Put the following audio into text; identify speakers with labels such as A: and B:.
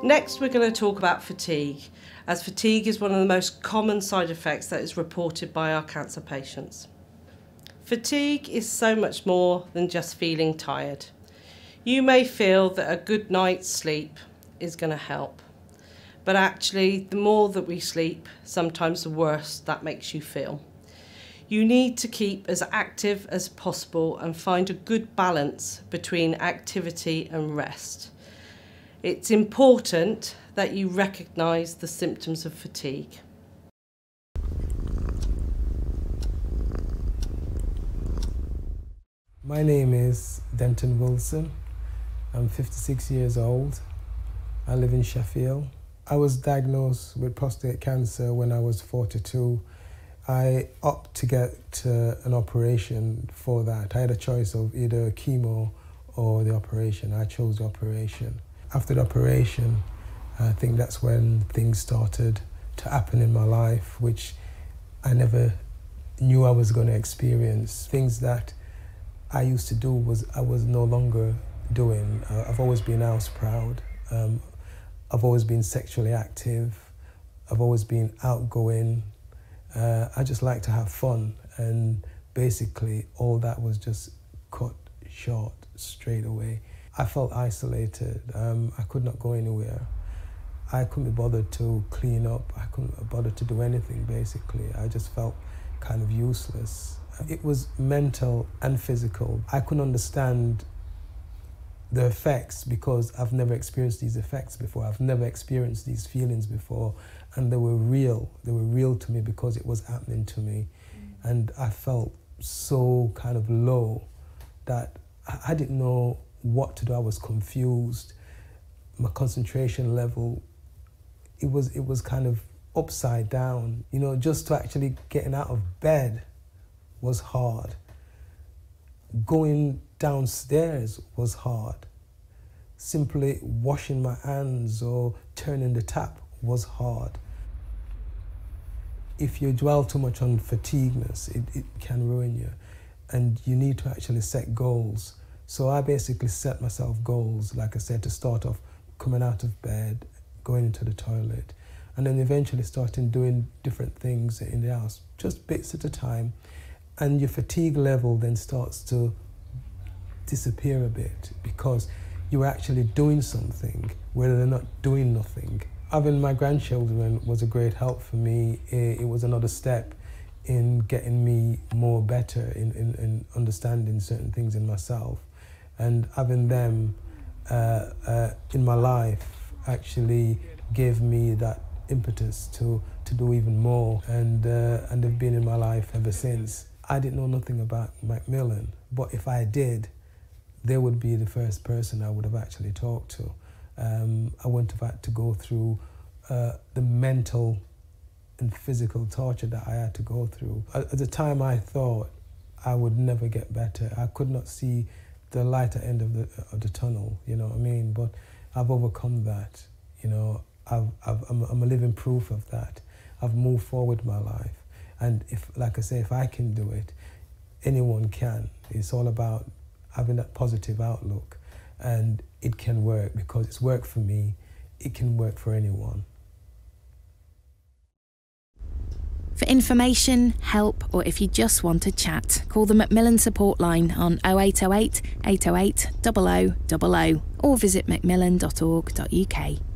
A: Next, we're going to talk about fatigue, as fatigue is one of the most common side effects that is reported by our cancer patients. Fatigue is so much more than just feeling tired. You may feel that a good night's sleep is going to help, but actually the more that we sleep, sometimes the worse that makes you feel. You need to keep as active as possible and find a good balance between activity and rest. It's important that you recognise the symptoms of fatigue.
B: My name is Denton Wilson. I'm 56 years old. I live in Sheffield. I was diagnosed with prostate cancer when I was 42. I opted to get an operation for that. I had a choice of either chemo or the operation. I chose the operation. After the operation, I think that's when things started to happen in my life, which I never knew I was going to experience. Things that I used to do I was no longer doing. I've always been house proud. I've always been sexually active. I've always been outgoing. I just like to have fun, and basically all that was just cut short straight away. I felt isolated. I could not go anywhere. I couldn't be bothered to clean up. I couldn't be bothered to do anything, basically. I just felt kind of useless. It was mental and physical. I couldn't understand the effects because I've never experienced these effects before. I've never experienced these feelings before, and they were real. They were real to me because it was happening to me. And I felt so kind of low that I didn't know what to do. I was confused. My concentration level, it was kind of upside down. You know, just to actually getting out of bed was hard. Going downstairs was hard. Simply washing my hands or turning the tap was hard. If you dwell too much on fatigueness, it can ruin you. And you need to actually set goals. So I basically set myself goals, like I said, to start off coming out of bed, going into the toilet, and then eventually starting doing different things in the house, just bits at a time. And your fatigue level then starts to disappear a bit because you're actually doing something where they're not doing nothing. Having my grandchildren was a great help for me. It was another step in getting me more better in understanding certain things in myself. And having them in my life actually gave me that impetus to do even more. And they've been in my life ever since. I didn't know nothing about Macmillan, but if I did, they would be the first person I would have actually talked to. I wouldn't have had to go through the mental and physical torture that I had to go through. At the time, I thought I would never get better. I could not see the lighter end of the tunnel, you know what I mean? But I've overcome that, you know. I'm a living proof of that. I've moved forward my life. And if, like I say, if I can do it, anyone can. It's all about having that positive outlook, and it can work because it's worked for me. It can work for anyone.
C: For information, help, or if you just want to chat, call the Macmillan support line on 0808 808 0000 or visit macmillan.org.uk.